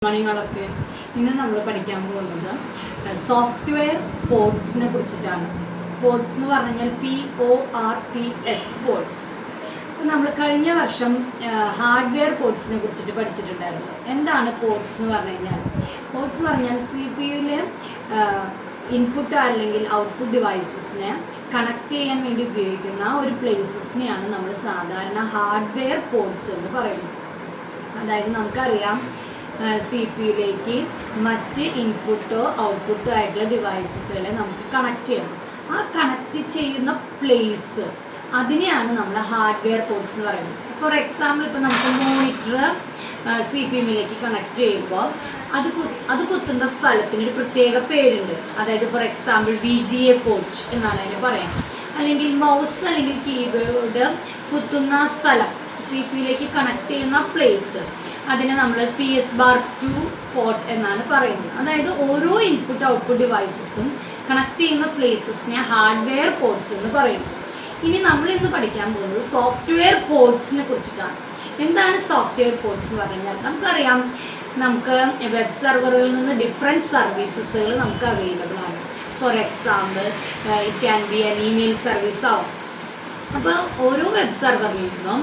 മണികളൊക്കെ ഇന്ന് നമ്മൾ പഠിക്കാൻ പോകുന്നത് സോഫ്റ്റ്വെയർ പോർട്സിനെ കുറിച്ചിട്ടാണ്. പോർട്സ് എന്ന് പറഞ്ഞാൽ PORTS പോർട്സ്. അപ്പോൾ നമ്മൾ കഴിഞ്ഞ വർഷം ഹാർഡ്വെയർ പോർട്സിനെ കുറിച്ചിട്ട് പഠിച്ചിട്ടുണ്ടായിരുന്നു. എന്താണ് പോർട്സ് എന്ന് പറഞ്ഞു കഴിഞ്ഞാൽ? പോർട്സ് എന്ന് പറഞ്ഞാൽ CPU-ൽ ഇൻപുട്ട് അല്ലെങ്കിൽ ഔട്ട്പുട്ട് ഡിവൈസസിനെ കണക്ട് ചെയ്യാൻ വേണ്ടി ഉപയോഗിക്കുന്ന ഒരു പ്ലേസസിനെയാണ് നമ്മൾ സാധാരണ ഹാർഡ്വെയർ പോർട്സ് എന്ന് പറയുന്നത്. അതായത് നമുക്കറിയാം CPU-ലേക്ക് മറ്റ് ഇൻപുട്ടോ ഔട്ട്പുട്ടോ ആയിട്ടുള്ള ഡിവൈസസുകളെ നമുക്ക് കണക്ട് ചെയ്യണം. ആ കണക്ട് ചെയ്യുന്ന പ്ലേസ് അതിനെയാണ് നമ്മൾ ഹാർഡ്വെയർ പോർട്സ് എന്ന് പറയുന്നത്. ഫോർ എക്സാമ്പിൾ ഇപ്പോൾ നമുക്ക് മോണിറ്റർ CPU-ലേക്ക് കണക്ട് ചെയ്യുമ്പോൾ അത് കുത്തുന്ന സ്ഥലത്തിനൊരു പ്രത്യേക പേരുണ്ട്. അതായത് ഫോർ എക്സാമ്പിൾ VGA പോർട്ട് എന്നാണ് അതിന് പറയുന്നത്. അല്ലെങ്കിൽ മൗസ് അല്ലെങ്കിൽ കീബോർഡ് കുത്തുന്ന സ്ഥലം, CPU-ലേക്ക് കണക്ട് ചെയ്യുന്ന പ്ലേസ്, അതിനെ നമ്മൾ PS/2 പോർട്ട് എന്നാണ് പറയുന്നത്. അതായത് ഓരോ ഇൻപുട്ട് ഔട്ട്പുട്ട് ഡിവൈസസും കണക്ട് ചെയ്യുന്ന പ്ലേസസിനെ ഹാർഡ്വെയർ പോർട്സ് എന്ന് പറയും. ഇനി നമ്മൾ ഇന്ന് പഠിക്കാൻ പോകുന്നത് സോഫ്റ്റ്വെയർ പോർട്സിനെ കുറിച്ചിട്ടാണ്. എന്താണ് സോഫ്റ്റ്വെയർ പോർട്സ് എന്ന് പറഞ്ഞാൽ? നമുക്കറിയാം, നമുക്ക് വെബ് സെർവറുകളിൽ നിന്ന് ഡിഫറെൻറ്റ് സർവീസസുകൾ നമുക്ക് അവൈലബിൾ ആണ്. For example it can be an email service ആവും. അപ്പോൾ ഓരോ വെബ് സെർവറിൽ നിന്നും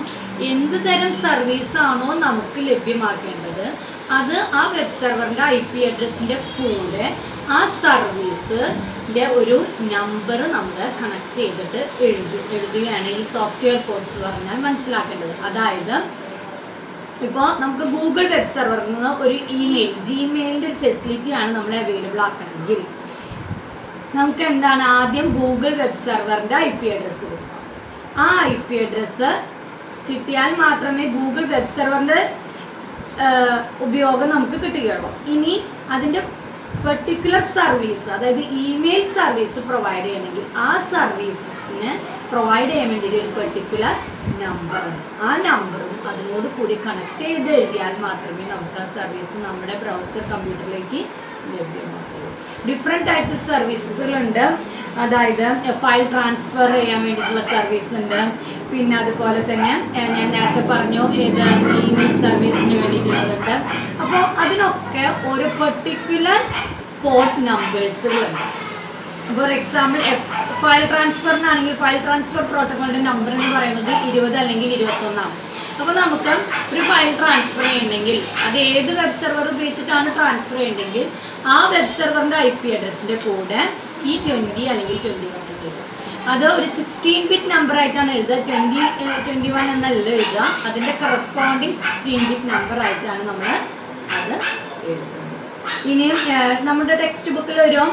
എന്ത് തരം സർവീസാണോ നമുക്ക് ലഭ്യമാക്കേണ്ടത് അത് ആ വെബ് സെർവറിൻ്റെ IP അഡ്രസ്സിൻ്റെ കൂടെ ആ സർവീസിൻ്റെ ഒരു നമ്പർ നമ്മൾ കണക്ട് ചെയ്തിട്ട് എഴുതുകയാണ് ഈ സോഫ്റ്റ്വെയർ പോർട്സ് എന്ന് പറഞ്ഞാൽ മനസ്സിലാക്കേണ്ടത്. അതായത് ഇപ്പോൾ നമുക്ക് ഗൂഗിൾ വെബ് സെർവറിൽ നിന്ന് ഒരു ജിമെയിലിൻ്റെ ഒരു ഫെസിലിറ്റിയാണ് നമ്മൾ അവൈലബിൾ ആക്കണമെങ്കിൽ നമുക്ക് എന്താണ് ആദ്യം ഗൂഗിൾ വെബ് സെർവറിൻ്റെ IP അഡ്രസ്സ് കിട്ടും. ആ IP അഡ്രസ്സ് കിട്ടിയാൽ മാത്രമേ ഗൂഗിൾ വെബ് സെർവറിൻ്റെ ഉപയോഗം നമുക്ക് കിട്ടുകയുള്ളൂ. ഇനി അതിൻ്റെ പെർട്ടിക്കുലർ സർവീസ്, അതായത് ഇമെയിൽ സർവീസ് പ്രൊവൈഡ് ചെയ്യണമെങ്കിൽ ആ സർവീസസിന് പ്രൊവൈഡ് ചെയ്യാൻ വേണ്ടി ഒരു പെർട്ടിക്കുലർ നമ്പറുണ്ട്. ആ നമ്പറും അതിനോട് കൂടി കണക്ട് ചെയ്ത് എഴുതിയാൽ മാത്രമേ നമുക്ക് ആ സർവീസ് നമ്മുടെ ബ്രൗസർ കമ്പ്യൂട്ടറിലേക്ക് ലഭ്യമാക്കുള്ളൂ. Different type സർവീസസുകളുണ്ട്. അതായത് ഫയൽ ട്രാൻസ്ഫർ ചെയ്യാൻ വേണ്ടിയിട്ടുള്ള സർവീസ് ഉണ്ട്. പിന്നെ അതുപോലെ തന്നെ ഞാൻ നേരത്തെ പറഞ്ഞു ഇമെയിൽ സർവീസിന് വേണ്ടിയിട്ടുള്ളതുണ്ട്. അപ്പോൾ അതിനൊക്കെ ഒരു പെർട്ടിക്കുലർ പോർട്ട് നമ്പേഴ്സുകളുണ്ട്. ഫോർ എക്സാമ്പിൾ ഫയൽ ട്രാൻസ്ഫറിനാണെങ്കിൽ ഫയൽ ട്രാൻസ്ഫർ പ്രോട്ടോക്കോളിൻ്റെ നമ്പർ എന്ന് പറയുന്നത് 20 അല്ലെങ്കിൽ 21 ആണ്. അപ്പോൾ നമുക്ക് ഒരു ഫയൽ ട്രാൻസ്ഫർ ചെയ്യണമെങ്കിൽ അത് ഏത് വെബ് സെർവർ ഉപയോഗിച്ചിട്ടാണ് ട്രാൻസ്ഫർ ചെയ്യണമെങ്കിൽ ആ വെബ് സെർവറിൻ്റെ IP അഡ്രസ്സിൻ്റെ കൂടെ ഈ 20 അല്ലെങ്കിൽ 21 എഴുതുക. അത് ഒരു 16-ബിറ്റ് നമ്പർ ആയിട്ടാണ് എഴുതുക. 21 എന്നല്ല എഴുതുക. അതിൻ്റെ കറസ്പോണ്ടിങ് 16-ബിറ്റ് നമ്പർ ആയിട്ടാണ് നമ്മൾ അത് എഴുതുന്നത്. ഇനിയും നമ്മുടെ ടെക്സ്റ്റ് ബുക്കിൽ ഒരു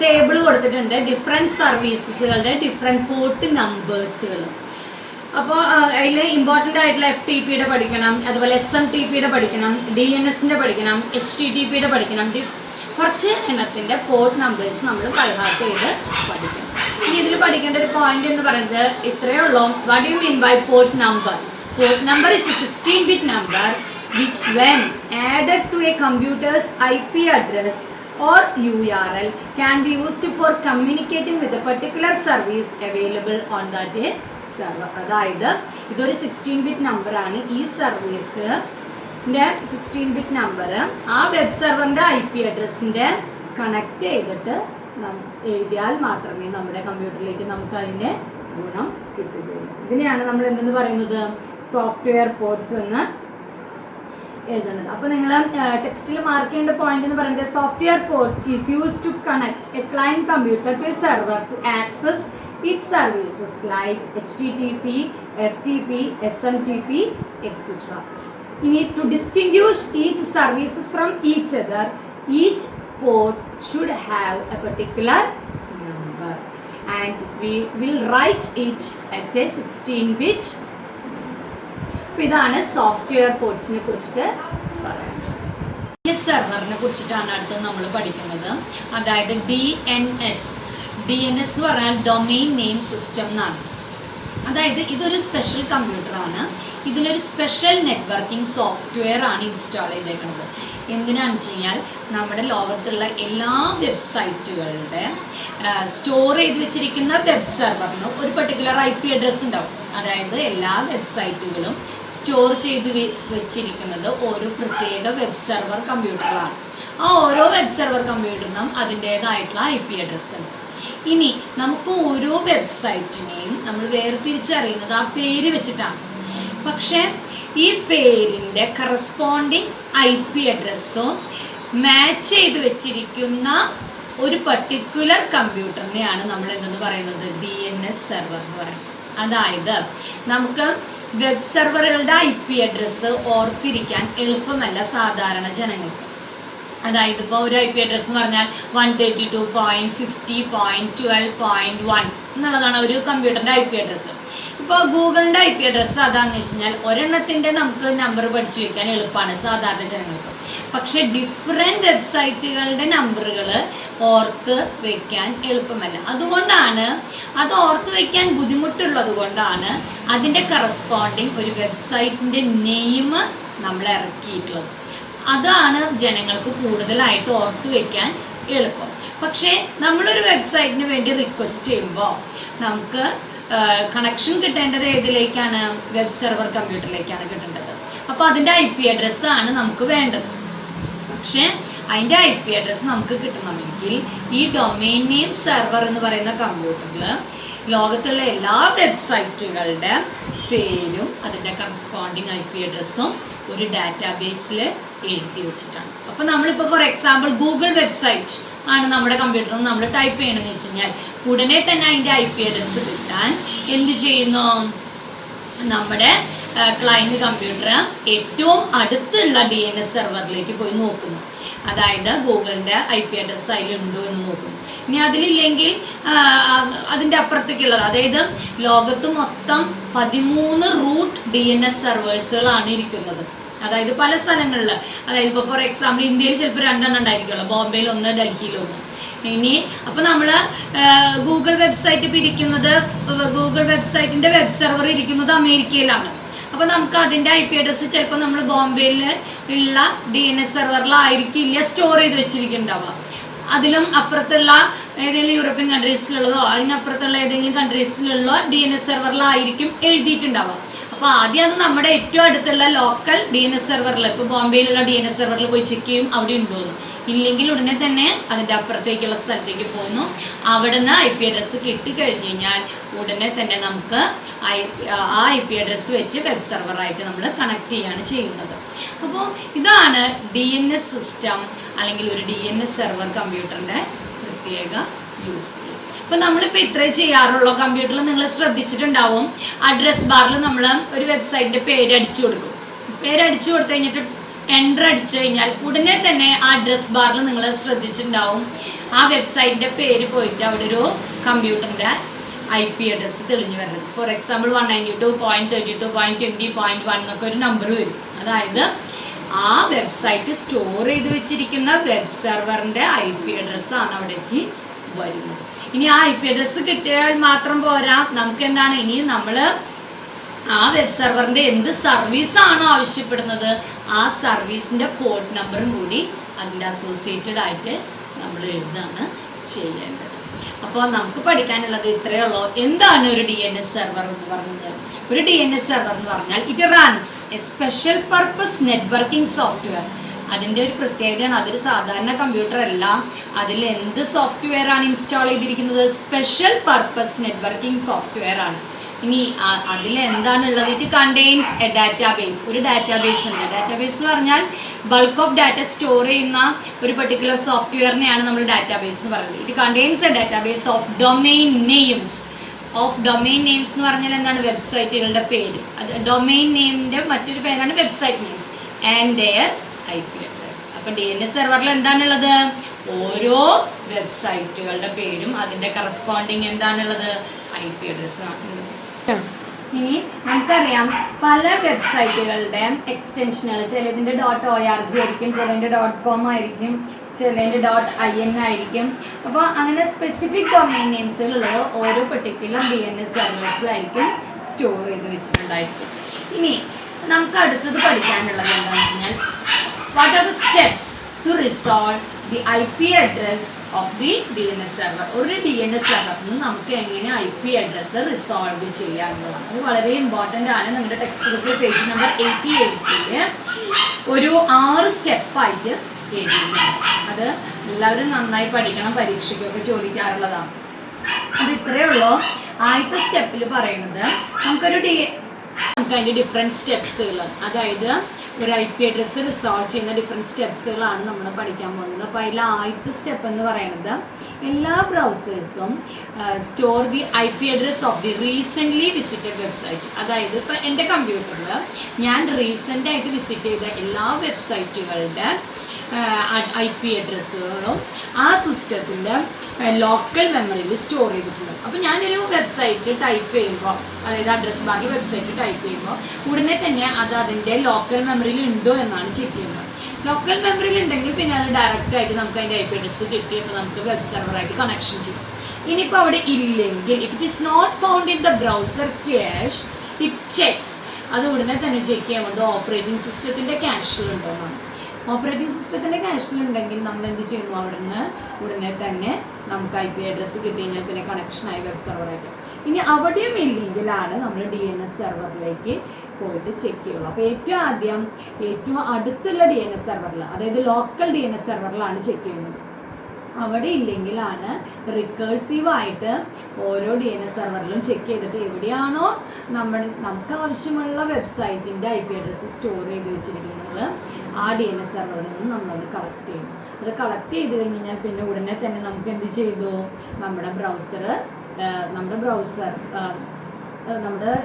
ടേബിൾ കൊടുത്തിട്ടുണ്ട് ഡിഫറെൻറ്റ് സർവീസസുകളുടെ ഡിഫറെൻറ്റ് പോർട്ട് നമ്പേഴ്സുകൾ. അപ്പോൾ അതിൽ ഇമ്പോർട്ടൻ്റ് ആയിട്ടുള്ള FTP-യുടെ പഠിക്കണം, അതുപോലെ SMTP-യുടെ പഠിക്കണം, DNS-ൻ്റെ പഠിക്കണം, HTTP-യുടെ പഠിക്കണം. കുറച്ച് എണ്ണത്തിൻ്റെ പോർട്ട് നമ്പേഴ്സ് നമ്മൾ ബൈഹാർട്ട് ചെയ്ത് പഠിക്കണം. ഇനി ഇതിൽ പഠിക്കേണ്ട ഒരു പോയിന്റ് എന്ന് പറയുന്നത് ഇത്രയേ ഉള്ളൂ. What do you mean by port number? Port number is a 16-bit number which when added to a computer's IP address or URL can be used for communicating with a particular service available on that server. അതായത് ഇതൊരു 16-bit നമ്പറാണ്. ഈ സർവീസിൻ്റെ 16-bit number ആ web സെർവറിൻ്റെ IP അഡ്രസ്സിൻ്റെ connect ചെയ്തിട്ട് എഴുതിയാൽ മാത്രമേ നമ്മുടെ കമ്പ്യൂട്ടറിലേക്ക് നമുക്ക് അതിൻ്റെ ഗുണം കിട്ടുകയുള്ളൂ. ഇതിനെയാണ് നമ്മൾ എന്തെന്ന് പറയുന്നത്? സോഫ്റ്റ്വെയർ പോർട്സ് എന്ന് എഴുതുന്നത്. അപ്പോൾ നിങ്ങൾ ടെക്സ്റ്റിൽ മാർക്ക് ചെയ്യേണ്ട പോയിന്റ് എന്ന് പറയുന്നത് software port is used to connect a client computer to a server to access its services like HTTP, FTP, SMTP, etc. You need to distinguish each services from each other. Each port should have a particular number and we will write it as a 16-bit. ഇതാണ് software പോർട്സിനെ കുറിച്ചിട്ട് പറയുന്നത്. സെർവറിനെ കുറിച്ചിട്ടാണ് അടുത്ത് നമ്മൾ പഠിക്കുന്നത്. അതായത് DNS എന്ന് പറഞ്ഞാൽ ഡൊമെയിൻ നെയിം സിസ്റ്റം എന്നാണ്. അതായത് ഇതൊരു സ്പെഷ്യൽ കമ്പ്യൂട്ടറാണ്. ഇതിലൊരു സ്പെഷ്യൽ നെറ്റ്വർക്കിംഗ് സോഫ്റ്റ്വെയർ ആണ് ഇൻസ്റ്റാൾ ചെയ്തേക്കുന്നത്. എന്തിനാണെന്ന് വെച്ച് കഴിഞ്ഞാൽ നമ്മുടെ ലോകത്തുള്ള എല്ലാ വെബ്സൈറ്റുകളുടെ സ്റ്റോർ ചെയ്ത് വെച്ചിരിക്കുന്ന വെബ് സെർവറിന് ഒരു പെർട്ടിക്കുലർ IP അഡ്രസ്സ് ഉണ്ടാവും. അതായത് എല്ലാ വെബ്സൈറ്റുകളും സ്റ്റോർ ചെയ്ത് വെച്ചിരിക്കുന്നത് ഓരോ പ്രത്യേക വെബ് സെർവർ കമ്പ്യൂട്ടറിലാണ്. ആ ഓരോ വെബ് സെർവർ കമ്പ്യൂട്ടറിനും അതിൻ്റേതായിട്ടുള്ള IP അഡ്രസ്സ് ഉണ്ട്. ഇനി നമുക്ക് ഓരോ വെബ്സൈറ്റിനെയും നമ്മൾ വേർതിരിച്ചറിയുന്നത് ആ പേര് വെച്ചിട്ടാണ്. പക്ഷേ ഈ പേരിൻ്റെ കറസ്പോണ്ടിങ് IP അഡ്രസ്സും മാച്ച് ചെയ്ത് വെച്ചിരിക്കുന്ന ഒരു പർട്ടിക്കുലർ കമ്പ്യൂട്ടറിനെയാണ് നമ്മൾ എന്തെന്ന് പറയുന്നത് DNS സെർവർ എന്ന് പറയുന്നത്. അതായത് നമുക്ക് വെബ് സെർവറുകളുടെ IP അഡ്രസ്സ് ഓർത്തിരിക്കാൻ എളുപ്പമല്ല സാധാരണ ജനങ്ങൾക്ക്. അതായത് ഇപ്പോൾ ഒരു IP അഡ്രസ്സ് എന്ന് പറഞ്ഞാൽ 132.50.12.1 എന്നുള്ളതാണ് ഒരു കമ്പ്യൂട്ടറിൻ്റെ IP അഡ്രസ്സ്. ഇപ്പോൾ ഗൂഗിളിൻ്റെ IP അഡ്രസ്സ് അതാണെന്ന് വെച്ച് കഴിഞ്ഞാൽ ഒരെണ്ണത്തിൻ്റെ നമുക്ക് നമ്പർ പഠിച്ചു വയ്ക്കാൻ എളുപ്പമാണ് സാധാരണ ജനങ്ങൾക്ക്. പക്ഷേ ഡിഫറെൻറ്റ് വെബ്സൈറ്റുകളുടെ നമ്പറുകൾ ഓർത്ത് വയ്ക്കാൻ എളുപ്പമല്ല. അതുകൊണ്ടാണ് അത് ഓർത്ത് വയ്ക്കാൻ ബുദ്ധിമുട്ടുള്ളത് കൊണ്ടാണ് അതിൻ്റെ കറസ്പോണ്ടിങ് ഒരു വെബ്സൈറ്റിൻ്റെ നെയിം നമ്മൾ ഇറക്കിയിട്ടുള്ളത്. അതാണ് ജനങ്ങൾക്ക് കൂടുതലായിട്ട് ഓർത്ത് വയ്ക്കാൻ എളുപ്പം. പക്ഷേ നമ്മളൊരു വെബ്സൈറ്റിന് വേണ്ടി റിക്വസ്റ്റ് ചെയ്യുമ്പോൾ നമുക്ക് കണക്ഷൻ കിട്ടേണ്ടത് ഏതിലേക്കാണ്? വെബ് സെർവർ കമ്പ്യൂട്ടറിലേക്കാണ് കിട്ടേണ്ടത്. അപ്പോൾ അതിൻ്റെ IP അഡ്രസ്സാണ് നമുക്ക് വേണ്ടത്. പക്ഷേ അതിൻ്റെ IP അഡ്രസ്സ് നമുക്ക് കിട്ടണമെങ്കിൽ ഈ ഡൊമെയിൻ നെയിം സെർവർ എന്ന് പറയുന്ന കമ്പ്യൂട്ടറിൽ ലോകത്തുള്ള എല്ലാ വെബ്സൈറ്റുകളുടെ പേരും അതിൻ്റെ കറസ്പോണ്ടിങ് IP അഡ്രസ്സും ഒരു ഡാറ്റാബേസിൽ എഴുതി വെച്ചിട്ടാണ്. അപ്പോൾ നമ്മളിപ്പോൾ ഫോർ എക്സാമ്പിൾ ഗൂഗിൾ വെബ്സൈറ്റ് ആണ് നമ്മുടെ കമ്പ്യൂട്ടറിൽ നമ്മൾ ടൈപ്പ് ചെയ്യണമെന്ന് വെച്ച് കഴിഞ്ഞാൽ ഉടനെ തന്നെ അതിൻ്റെ IP അഡ്രസ്സ് കിട്ടാൻ എന്ത് ചെയ്യുന്നു? നമ്മുടെ ക്ലയൻറ്റ് കമ്പ്യൂട്ടർ ഏറ്റവും അടുത്തുള്ള DNS സെർവറിലേക്ക് പോയി നോക്കുന്നു. അതായത് ഗൂഗിളിൻ്റെ IP അഡ്രസ്സ് അതിലുണ്ടോ എന്ന് നോക്കുന്നു. ഇനി അതിലില്ലെങ്കിൽ അതിൻ്റെ അപ്പുറത്തേക്കുള്ളത്, അതായത് ലോകത്ത് മൊത്തം 13 റൂട്ട് DNS സെർവേഴ്സുകളാണ് ഇരിക്കുന്നത്. അതായത് പല സ്ഥലങ്ങളിൽ, അതായത് ഇപ്പോൾ ഫോർ എക്സാമ്പിൾ ഇന്ത്യയിൽ ചിലപ്പോൾ 2 എണ്ണം ഉണ്ടായിരിക്കുമല്ലോ, ബോംബെയിൽ 1, ഡൽഹിയിൽ 1. ഇനി അപ്പോൾ നമ്മൾ ഗൂഗിൾ വെബ്സൈറ്റ് ഇപ്പോൾ ഇരിക്കുന്നത്, ഗൂഗിൾ വെബ്സൈറ്റിൻ്റെ വെബ് സെർവർ ഇരിക്കുന്നത് അമേരിക്കയിലാണ്. അപ്പോൾ നമുക്ക് അതിൻ്റെ IP അഡ്രസ്സ് ചിലപ്പോൾ നമ്മൾ ബോംബെയിൽ ഉള്ള DNS സെർവറിലായിരിക്കില്ല സ്റ്റോർ ചെയ്ത് വെച്ചിരിക്കുന്നുണ്ടാവുക. അതിലും അപ്പുറത്തുള്ള ഏതെങ്കിലും യൂറോപ്യൻ കൺട്രീസിലുള്ളതോ അതിനപ്പുറത്തുള്ള ഏതെങ്കിലും കൺട്രീസിലുള്ള DNS സെർവറിലായിരിക്കും എഴുതിയിട്ടുണ്ടാവുക. അപ്പോൾ ആദ്യം അത് നമ്മുടെ ഏറ്റവും അടുത്തുള്ള ലോക്കൽ DNS സെർവറിൽ, ഇപ്പോൾ ബോംബെയിലുള്ള DNS സെർവറിൽ പോയി ചെക്ക് ചെയ്യും അവിടെ ഉണ്ടോയെന്ന്. ഇല്ലെങ്കിൽ ഉടനെ തന്നെ അതിൻ്റെ അപ്പുറത്തേക്കുള്ള സ്ഥലത്തേക്ക് പോകുന്നു. അവിടെ നിന്ന് IP അഡ്രസ്സ് കിട്ടിക്കഴിഞ്ഞ് കഴിഞ്ഞാൽ ഉടനെ തന്നെ നമുക്ക് ആ IP അഡ്രസ്സ് വെച്ച് വെബ് സെർവറായിട്ട് നമ്മൾ കണക്ട് ചെയ്യാണ് ചെയ്യുന്നത്. അപ്പോൾ ഇതാണ് DNS സിസ്റ്റം അല്ലെങ്കിൽ ഒരു DNS സെർവർ കമ്പ്യൂട്ടറിൻ്റെ പ്രത്യേക യൂസ്. ഇപ്പോൾ നമ്മളിപ്പോൾ ഇത്രയും ചെയ്യാറുള്ള കമ്പ്യൂട്ടറിൽ നിങ്ങൾ ശ്രദ്ധിച്ചിട്ടുണ്ടാവും, അഡ്രസ് ബാറിൽ നമ്മൾ ഒരു വെബ്സൈറ്റിൻ്റെ പേര് അടിച്ചു കൊടുക്കും. പേര് അടിച്ചു കൊടുത്തു കഴിഞ്ഞിട്ട് എൻ്റർ അടിച്ചു കഴിഞ്ഞാൽ ഉടനെ തന്നെ ആ അഡ്രസ് ബാറിൽ നിങ്ങൾ ശ്രദ്ധിച്ചിട്ടുണ്ടാവും ആ വെബ്സൈറ്റിൻ്റെ പേര് പോയിട്ട് അവിടെ ഒരു കമ്പ്യൂട്ടറിൻ്റെ IP അഡ്രസ്സ് തെളിഞ്ഞു വരുന്നത്. ഫോർ എക്സാമ്പിൾ 192.32.20.1 എന്നൊക്കെ ഒരു നമ്പർ വരും. അതായത് ആ വെബ്സൈറ്റ് സ്റ്റോർ ചെയ്ത് വെച്ചിരിക്കുന്ന വെബ് സെർവറിൻ്റെ IP അഡ്രസ്സാണ് അവിടേക്ക് വരുന്നത്. ഇനി ആ IP അഡ്രസ്സ് കിട്ടിയാൽ മാത്രം പോരാ, നമുക്ക് എന്താണ് ഇനി നമ്മൾ ആ വെബ് സെർവറിൻ്റെ എന്ത് സർവീസാണോ ആവശ്യപ്പെടുന്നത് ആ സർവീസിൻ്റെ പോർട്ട് നമ്പറും കൂടി അതിൻ്റെ അസോസിയേറ്റഡ് ആയിട്ട് നമ്മൾ എഴുതാണ് ചെയ്യേണ്ടത്. അപ്പോൾ നമുക്ക് പഠിക്കാനുള്ളത് ഇത്രയേ ഉള്ളൂ. എന്താണ് ഒരു DNS സെർവർ എന്ന് പറഞ്ഞാൽ? ഒരു DNS സെർവർ എന്ന് പറഞ്ഞാൽ it runs A special purpose networking software. അതിൻ്റെ ഒരു പ്രത്യേകതയാണ്, അതൊരു സാധാരണ കമ്പ്യൂട്ടർ അല്ല. അതിൽ എന്ത് സോഫ്റ്റ്വെയർ ആണ് ഇൻസ്റ്റാൾ ചെയ്തിരിക്കുന്നത്? സ്പെഷ്യൽ പർപ്പസ് നെറ്റ്വർക്കിംഗ് സോഫ്റ്റ്വെയർ ആണ്. ഇനി അതിൽ എന്താണുള്ളത്? It contains A database. ഒരു ഡാറ്റാബേസ് ഉണ്ട്. ഡാറ്റാബേസ് എന്ന് പറഞ്ഞാൽ ബൾക്ക് ഓഫ് ഡാറ്റ സ്റ്റോർ ചെയ്യുന്ന ഒരു പെർട്ടിക്കുലർ സോഫ്റ്റ്വെയറിനെയാണ് നമ്മൾ ഡാറ്റാബേസ് എന്ന് പറയുന്നത്. It contains A database of domain names. Domain names എന്ന് പറഞ്ഞാൽ എന്താണ്? വെബ്സൈറ്റുകളുടെ പേര്. അത് ഡൊമെയിൻ നെയിമിൻ്റെ മറ്റൊരു പേരാണ് website names and dare IP address. അപ്പോൾ DNS സെർവറിൽ എന്താണുള്ളത്? ഓരോ വെബ്സൈറ്റുകളുടെ പേരും അതിൻ്റെ കറസ്പോണ്ടിങ് എന്താണുള്ളത്? IP അഡ്രസ്സ് ആണുള്ളത്. ഇനി നമുക്കറിയാം പല വെബ്സൈറ്റുകളുടെ എക്സ്റ്റൻഷനുകൾ, ചിലതിൻ്റെ .org ആയിരിക്കും, ചിലതിൻ്റെ .com ആയിരിക്കും, ചിലതിൻ്റെ .in ആയിരിക്കും. അപ്പോൾ അങ്ങനെ സ്പെസിഫിക് ഡൊമെയിൻ നെയിംസിലുള്ളത് ഓരോ പെർട്ടിക്കുലർ DNS സെർവേഴ്സിലായിരിക്കും സ്റ്റോർ ചെയ്ത് വെച്ചിട്ടുണ്ടായിരിക്കും. ഇനി നമുക്ക് അടുത്തത് പഠിക്കാനുള്ളത് എന്താണെന്ന് വെച്ച് കഴിഞ്ഞാൽ what are the steps to resolve the IP address of the DNS server. ഒരു DNS സെർവറിൽ നിന്ന് നമുക്ക് എങ്ങനെ IP അഡ്രസ്സ് റിസോൾവ് ചെയ്യാവുന്നതാണ്. അത് വളരെ ഇമ്പോർട്ടൻ്റ് ആണ്. നിങ്ങളുടെ ടെക്സ്റ്റ് ബുക്കിൽ പേജ് നമ്പർ 88 ഒരു 6 സ്റ്റെപ്പായിട്ട് എഴുതിയിട്ടുണ്ട്. അത് എല്ലാവരും നന്നായി പഠിക്കണം, പരീക്ഷയ്ക്കൊക്കെ ചോദിക്കാറുള്ളതാണ്. അത് ഇത്രയേ ഉള്ളൂ. ആദ്യത്തെ സ്റ്റെപ്പിൽ പറയുന്നത് നമുക്ക് അതിൻ്റെ ഡിഫറെൻറ്റ് സ്റ്റെപ്സുകൾ, അതായത് ഒരു IP അഡ്രസ്സ് റിസോൾവ് ചെയ്യുന്ന ഡിഫറെൻറ്റ് സ്റ്റെപ്സുകളാണ് നമ്മൾ പഠിക്കാൻ പോകുന്നത്. അപ്പോൾ അതിൽ ആദ്യത്തെ സ്റ്റെപ്പ് എന്ന് പറയുന്നത് എല്ലാ ബ്രൗസേഴ്സും store the IP address of the recently visited website. അതായത് ഇപ്പോൾ എൻ്റെ കമ്പ്യൂട്ടറിൽ ഞാൻ റീസെൻ്റായിട്ട് വിസിറ്റ് ചെയ്ത എല്ലാ വെബ്സൈറ്റുകളുടെ IP അഡ്രസ്സുകളും ആ സിസ്റ്റത്തിൻ്റെ ലോക്കൽ മെമ്മറിയിൽ സ്റ്റോർ ചെയ്തിട്ടുണ്ട്. അപ്പോൾ ഞാനൊരു വെബ്സൈറ്റ് ടൈപ്പ് ചെയ്യുമ്പോൾ, അതായത് അഡ്രസ് ബാറിൽ വെബ്സൈറ്റ് ടൈപ്പ് ചെയ്യുമ്പോൾ ഉടനെ തന്നെ അത് അതിൻ്റെ ലോക്കൽ മെമ്മറിയിൽ ഉണ്ടോ എന്നാണ് ചെക്ക് ചെയ്യുന്നത്. ലോക്കൽ മെമ്മറിയിൽ ഉണ്ടെങ്കിൽ പിന്നെ അത് ഡയറക്റ്റായിട്ട് നമുക്ക് അതിൻ്റെ IP അഡ്രസ്സ് കിട്ടിയപ്പോൾ നമുക്ക് വെബ് സെർവറായിട്ട് കണക്ഷൻ ചെയ്യും. ഇനിയിപ്പോൾ അവിടെ ഇല്ലെങ്കിൽ, if it is not found in the browser cache, it checks. അത് ഉടനെ തന്നെ ചെക്ക് ചെയ്യുന്നത് ഓപ്പറേറ്റിംഗ് സിസ്റ്റത്തിൻ്റെ ക്യാഷിലുണ്ടോ എന്നാണ്. ഓപ്പറേറ്റിംഗ് സിസ്റ്റത്തിൻ്റെ ക്യാഷിലുണ്ടെങ്കിൽ നമ്മൾ എന്ത് ചെയ്യുന്നു, അവിടെ നിന്ന് ഉടനെ തന്നെ നമുക്ക് IP അഡ്രസ്സ് കിട്ടി കഴിഞ്ഞാൽ പിന്നെ കണക്ഷനായി വെബ് സെർവറായിട്ട്. ഇനി അവിടെയും ഇല്ലെങ്കിലാണ് നമ്മൾ DNS സെർവറിലേക്ക് പോയിട്ട് ചെക്ക് ചെയ്യുള്ളൂ. അപ്പോൾ ഏറ്റവും അടുത്തുള്ള DNS സെർവറിൽ, അതായത് ലോക്കൽ DNS സെർവറിലാണ് ചെക്ക് ചെയ്യുന്നത്. അവിടെ ഇല്ലെങ്കിലാണ് റിക്കേഴ്സീവായിട്ട് ഓരോ DNS സെർവറിലും ചെക്ക് ചെയ്തിട്ട് എവിടെയാണോ നമുക്ക് ആവശ്യമുള്ള വെബ്സൈറ്റിൻ്റെ IP അഡ്രസ്സ് സ്റ്റോർ ചെയ്ത് വെച്ചിരിക്കുന്നത് ആ DNS സെർവറിൽ നിന്ന് നമ്മളത് കളക്ട് ചെയ്യും. അത് കളക്ട് ചെയ്ത് കഴിഞ്ഞാൽ പിന്നെ ഉടനെ തന്നെ നമുക്ക് എന്ത് ചെയ്തു, നമ്മുടെ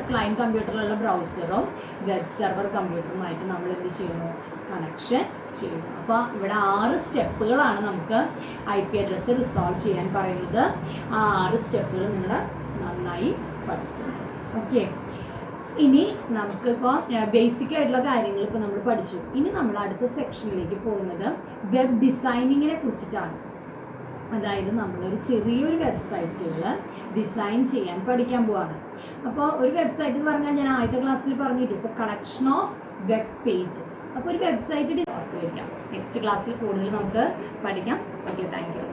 ക്ലയൻറ്റ് കമ്പ്യൂട്ടറിലുള്ള ബ്രൗസറും വെബ് സെർവർ കമ്പ്യൂട്ടറുമായിട്ട് നമ്മൾ എന്ത് ചെയ്യുന്നു, കണക്ഷൻ ചെയ്യുന്നു. അപ്പോൾ ഇവിടെ 6 സ്റ്റെപ്പുകളാണ് നമുക്ക് IP അഡ്രസ്സ് റിസോൾവ് ചെയ്യാൻ പറയുന്നത്. ആ 6 സ്റ്റെപ്പുകൾ നിങ്ങൾ നന്നായി പഠിക്കുന്നു. ഓക്കെ, ഇനി നമുക്കിപ്പോൾ ബേസിക് ആയിട്ടുള്ള കാര്യങ്ങൾ ഇപ്പോൾ നമ്മൾ പഠിച്ചു. ഇനി നമ്മൾ അടുത്ത സെക്ഷനിലേക്ക് പോകുന്നത് വെബ് ഡിസൈനിങ്ങിനെ കുറിച്ചിട്ടാണ്. അതായത് നമ്മളൊരു ചെറിയൊരു വെബ്സൈറ്റുകൾ ഡിസൈൻ ചെയ്യാൻ പഠിക്കാൻ പോവാണ്. അപ്പോൾ ഒരു വെബ്സൈറ്റ് എന്ന് പറഞ്ഞാൽ ഞാൻ ആദ്യത്തെ ക്ലാസ്സിൽ പറഞ്ഞു, it is A collection of web pages. അപ്പോൾ ഒരു വെബ്സൈറ്റ് ഓർത്ത് വയ്ക്കാം. നെക്സ്റ്റ് ക്ലാസ്സിൽ കൂടുതൽ നമുക്ക് പഠിക്കാം. Okay, thank you.